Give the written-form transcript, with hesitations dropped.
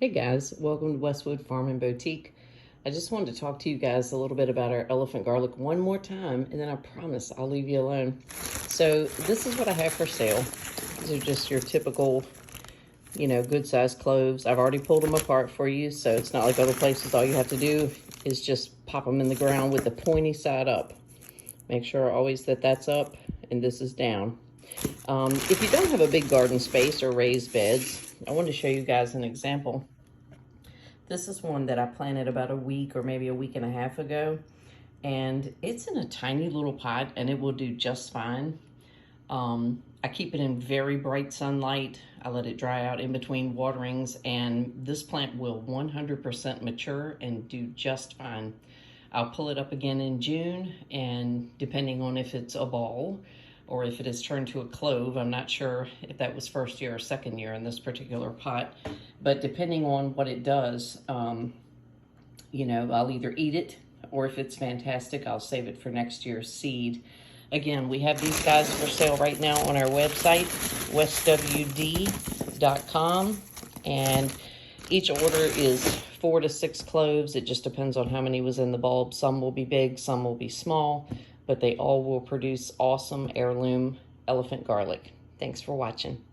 Hey guys, welcome to Westwood Farm and Boutique. I just wanted to talk to you guys a little bit about our elephant garlic one more time, and then I promise I'll leave you alone. So this is what I have for sale. These are just your typical, good sized cloves. I've already pulled them apart for you, so it's not like other places. All you have to do is just pop them in the ground with the pointy side up. Make sure always that that's up and this is down. If you don't have a big garden space or raised beds, I wanted to show you guys an example. This is one that I planted about a week or maybe a week and a half ago. And it's in a tiny little pot and it will do just fine. I keep it in very bright sunlight. I let it dry out in between waterings, and this plant will 100% mature and do just fine. I'll pull it up again in June, and depending on if it's a ball or if it has turned to a clove, I'm not sure if that was first year or second year in this particular pot, but depending on what it does, I'll either eat it, or if it's fantastic, I'll save it for next year's seed. Again, we have these guys for sale right now on our website, westwd.com, and each order is 4 to 6 cloves. It just depends on how many was in the bulb. Some will be big, some will be small, but they all will produce awesome heirloom elephant garlic. Thanks for watching.